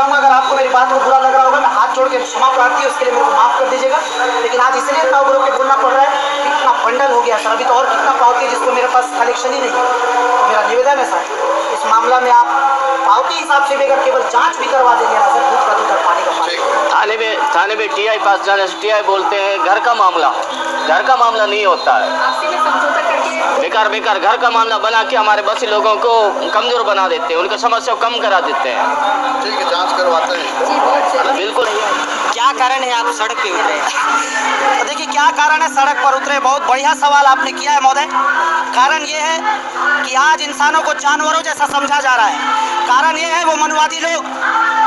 चाहूँगा, अगर आपको मेरी बात को बुरा लग रहा होगा, मैं हाथ जोड़ के क्षमा प्रार्थी है, उसके लिए मेरे को माफ़ कर दीजिएगा। लेकिन आज इसलिए इतना उग्र होकर बोलना पड़ रहा है कि इतना बंडल हो गया सर, अभी तो और कितना पावती है जिसको मेरे पास कलेक्शन ही नहीं है। तो मेरा निवेदन है सर, इस मामला में आप पावती हिसाब से भी अगर केवल जाँच भी करवा देंगे ना सर, दूध का दूध और पानी का पानी। थाने में टीआई पास जाने से टीआई बोलते हैं घर का मामला नहीं होता है। बेकार बेकार घर का मामला बना के हमारे बसी लोगों को कमजोर बना देते हैं, उनकी समस्या को कम करा देते हैं। ठीक है, जांच करवाते हैं। बिल्कुल। क्या कारण है आप सड़क पे उतरे? तो देखिए क्या कारण है सड़क पर उतरे, बहुत बढ़िया सवाल आपने किया है महोदय। कारण ये है कि आज इंसानों को जानवरों जैसा समझा जा रहा है। कारण ये है वो मनुवादी लोग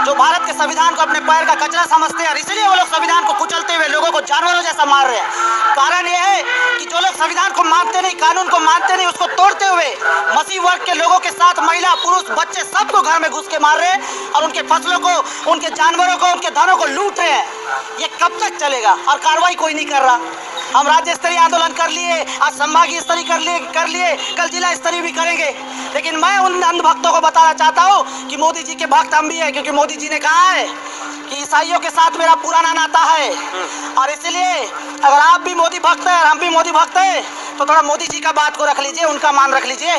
जो भारत के संविधान को अपने पैर का कचरा समझते हैं, इसलिए वो लोग संविधान को कुचलते हुए लोगों को जानवरों जैसा मार रहे हैं। कारण ये है कि जो लोग संविधान को मानते नहीं, कानून को मानते नहीं, उसको तोड़ते हुए मसीह वर्ग के लोगों के साथ महिला पुरुष बच्चे सबको घर में घुस के मार रहे हैं और उनके फसलों को, उनके जानवरों को, उनके धनों को लूट रहे हैं। ये कब तक चलेगा? और कार्रवाई कोई नहीं कर रहा। हम राज्य स्तरीय आंदोलन कर लिए, आज संभागीय स्तरीय कर लिए, कल जिला स्तरीय भी करेंगे। लेकिन मैं उन अंधभक्तों को बताना चाहता हूँ कि मोदी जी के भक्त हम भी हैं, क्योंकि मोदी जी ने कहा है कि ईसाइयों के साथ मेरा पुराना नाता है। और इसलिए अगर आप भी मोदी भक्त हैं और हम भी मोदी भक्त हैं तो थोड़ा मोदी जी का बात को रख लीजिए, उनका मान रख लीजिए।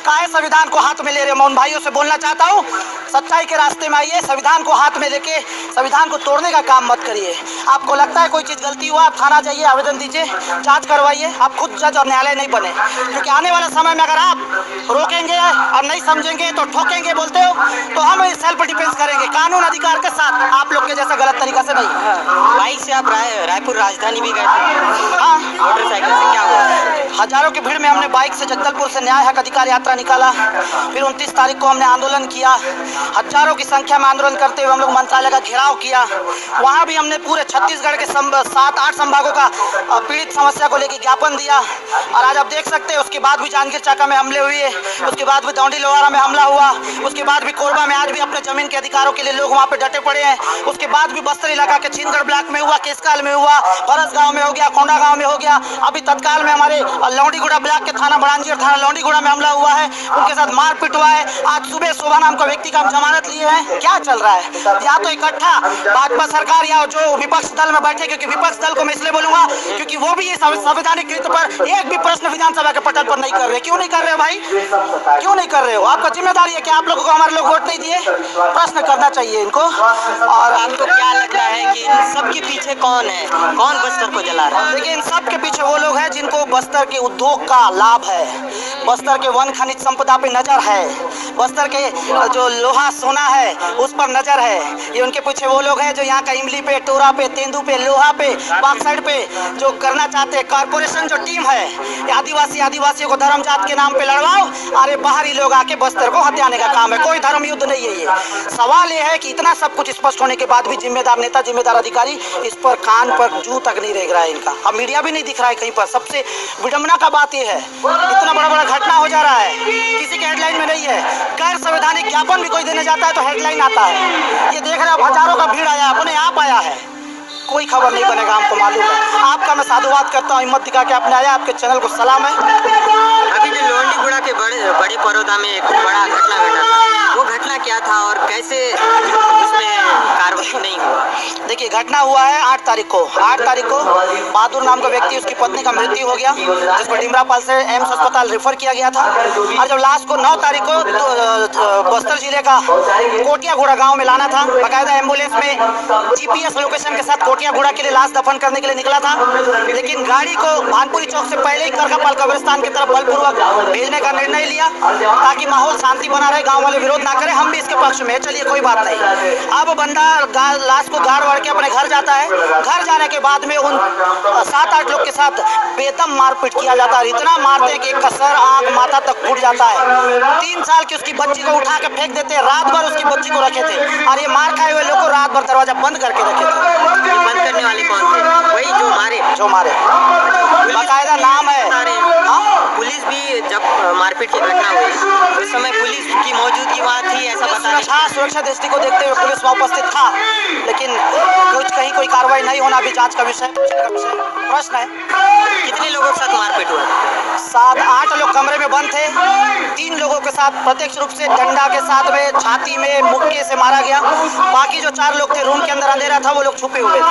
काहे संविधान को हाथ में ले रहे? मैं उन भाइयों से बोलना चाहता हूँ, सच्चाई के रास्ते में आइए, संविधान को हाथ में लेके संविधान को तोड़ने का काम मत करिए। आपको लगता है कोई चीज़ गलती हुआ, आप थाना जाइए, आवेदन दीजिए, जांच करवाइए। आप खुद जज और न्यायालय नहीं बने, क्योंकि आने वाले समय में अगर आप रोकेंगे और नहीं समझेंगे तो ठोकेंगे बोलते हो, तो हम सेल्फ डिफेंस करेंगे कानून अधिकार के साथ, आप लोग के जैसा गलत तरीका से नहीं। बाइक से आप रायपुर राजधानी भी गए थे? हाँ, मोटरसाइकिल से क्या हुआ? हजारों की भीड़ में हमने बाइक से जगदलपुर से न्याय हक अधिकार यात्रा निकाला। फिर 29 तारीख को हमने आंदोलन किया, हजारों की संख्या में आंदोलन करते हुए हम लोग मंत्रालय का घेराव किया। वहाँ भी हमने पूरे छत्तीसगढ़ के 7-8 संभागों का पीड़ित समस्या को लेकर ज्ञापन दिया। और आज आप देख सकते हैं उसके बाद भी जांजगीर चांपा में हमले हुए, उसके बाद भी दौंडी लोहारा में हमला हुआ, उसके बाद भी कोरबा में आज भी अपने जमीन के अधिकारों के लिए लोग वहाँ पे डटे पड़े हैं। उसके बाद भी बस्तर इलाका के छीनगढ़ ब्लॉक में हुआ, केसकाल में हुआ, फरस गाँव में हो गया, कोंडा गाँव में हो गया। अभी तत्काल में हमारे लौंडीगुड़ा ब्लॉक के थाना बड़ांजी और थाना लौंडीगुड़ा में हमला हुआ है, उनके साथ मारपीट हुआ है। आज सुबह शोभा नाम का व्यक्ति का हम जमानत लिए हैं। क्या चल रहा है? या तो इकट्ठा भाजपा सरकार या जो विपक्ष दल में बैठे, क्योंकि विपक्ष दल को मैं इसलिए बोलूंगा क्योंकि वो भी ये संवैधानिक कृत्य पर एक भी प्रश्न विधानसभा के पटल पर नहीं कर रहे। क्यों नहीं कर रहे हो भाई? क्यों नहीं कर रहे हो? आपका जिम्मेदारी है कि आप लोगों को हमारे लोग वोट नहीं दिए, प्रश्न करना चाहिए इनको। और आपको क्या लगता है कि इन सबके पीछे कौन है, कौन बस्तर को जला रहा है? देखिए इन सब के पीछे वो लोग हैं जिनको बस्तर के उद्योग का लाभ है, बस्तर के वन खनिज संपदा पे नजर है, बस्तर के जो लोहा सोना है उस पर नजर है। ये उनके पीछे वो लोग हैं जो यहाँ का इमली पे, टोरा पे, तेंदू पे, लोहा पे, बॉक्साइड पे जो करना चाहते हैं। कारपोरेशन जो टीम है, आदिवासियों को धर्म जात के नाम पे लड़वाओ, अरे बाहरी लोग आके बस्तर को हथियाने का काम है। कोई धर्म युद्ध नहीं है ये। सवाल ये है कि इतना सब कुछ स्पष्ट होने के बाद भी जिम्मेदार नेता, जिम्मेदार अधिकारी इस पर कान पर जू तक नहीं रेंग रहा है इनका। अब मीडिया भी नहीं दिख रहा है कहीं पर। सबसे विडंबना का बात यह है, इतना बड़ा घटना हो जा रहा है, किसी के हेडलाइन में नहीं है। गैर संवैधानिक ज्ञापन भी कोई देने जाता है तो हेडलाइन आता है। ये देख रहे हो हजारों का भीड़ आया, अपने आप आया है, कोई खबर नहीं बनेगा, हमको मालूम है। आपका मैं साधुवाद करता हूँ, हिम्मत दिखा के आपने आया, आपके चैनल को सलाम है। अभी जो लौंडीगुड़ा के बड़े परौदा में एक बड़ा घटना घटा था, वो घटना क्या था और कैसे उसमें कार्रवाई नहीं हुआ? देखिए घटना हुआ है 8 तारीख को बहादुर नाम का व्यक्ति, उसकी पत्नी का मृत्यु हो गया, जिसको डिमरापाल से एम्स अस्पताल रेफर किया गया था। और जब लास्ट को 9 तारीख को बस्तर जिले का कोटिया घोड़ा गाँव में लाना था, बाकायदा एम्बुलेंस में GPS लोकेशन के साथ कोटिया घोड़ा के लिए लाश दफन करने के लिए निकला था। लेकिन गाड़ी को भानपुरी चौक से पहले ही करकापाल कब्रिस्तान की तरफ बलपूर्वक भेजने का निर्णय लिया ताकि माहौल शांति बना रहे, गांव वाले विरोध ना करें। हम भी इसके पक्ष में, चलिए कोई बात नहीं। अब बंदा लाश को गाड़ वाड़ के अपने घर जाता है। घर जाने के बाद में उन 7-8 लोग के साथ बेदम मारपीट किया जाता है। इतना मारते हैं कि एक का सर, आंख, माथा तक फूट जाता है। 3 साल की उसकी बच्ची को उठा के फेंक देते हैं। रात भर उसकी बच्ची को रखे थे और ये मार खाए हुए लोग को रात भर दरवाजा बंद करके रखे थे। बंद करने वाले कौन थे? वही जो मारे बाकायदा नाम है। पुलिस भी जब मारपीट की घटना हुई उस समय पुलिस की मौजूदगी वहाँ थी, ऐसा बता रहे? सुरक्षा दृष्टि को देखते हुए पुलिस वहाँ उपस्थित था, लेकिन कहीं कोई कार्रवाई नहीं होना अभी जांच का विषय, प्रश्न है। कितने लोगों के साथ मारपीट हुआ? 7-8 लोग कमरे में बंद थे। 3 लोगों के साथ प्रत्यक्ष रूप से डंडा के साथ में छाती में मुक्के से मारा गया। बाकी जो 4 लोग थे, रूम के अंदर अंधेरा था, वो लोग छुपे हुए थे।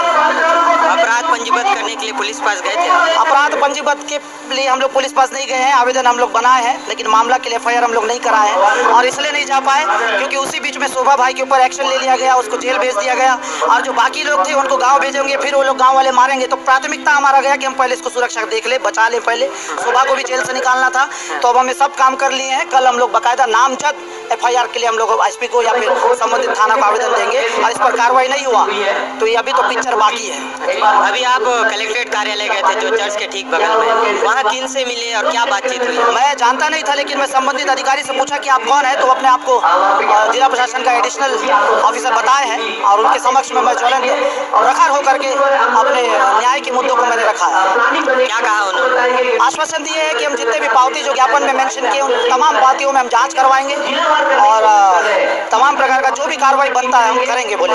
अपराध पंजीबद्ध करने के लिए पुलिस पास गए थे? अपराध पंजीबद्ध के लिए हम लोग पुलिस पास नहीं गए हैं। आवेदन हम लोग बनाए हैं, लेकिन मामला के लिए FIR हम लोग नहीं कराए हैं। और इसलिए नहीं जा पाए क्योंकि उसी बीच में शोभा भाई के ऊपर एक्शन ले लिया गया, उसको जेल भेज दिया गया। और जो बाकी लोग थे उनको गाँव भेजेंगे, फिर वो लोग गाँव वाले मारेंगे। तो प्राथमिकता हमारा गया कि हम पहले इसको सुरक्षा देख ले, बचा ले। पहले शोभा को भी जेल से निकालना था, तो अब हमें सब काम कर लिए हैं। कल हम लोग बाकायदा नामजद FIR के लिए हम लोग SP को या फिर संबंधित थाना को आवेदन देंगे। और इस पर कार्रवाई नहीं हुआ तो ये अभी तो पिक्चर बाकी है। अभी आप कलेक्ट्रेट कार्यालय गए थे जो चर्च के ठीक बगल में, वहाँ किन से मिले और क्या बातचीत हुई? मैं जानता नहीं था, लेकिन मैं संबंधित अधिकारी से पूछा कि आप कौन है, तो अपने आप को जिला प्रशासन का एडिशनल ऑफिसर बताए हैं। और उनके समक्ष में मैं ज्वलन प्रखर होकर के अपने न्याय के मुद्दों को मैंने रखा है। क्या कहा उन्होंने? आश्वासन दिए है कि हम जितने भी पावती जो ज्ञापन में मेंशन किए उन तमाम पावतियों में हम जांच करवाएंगे और तमाम प्रकार का जो भी कार्रवाई बनता है हम करेंगे बोले।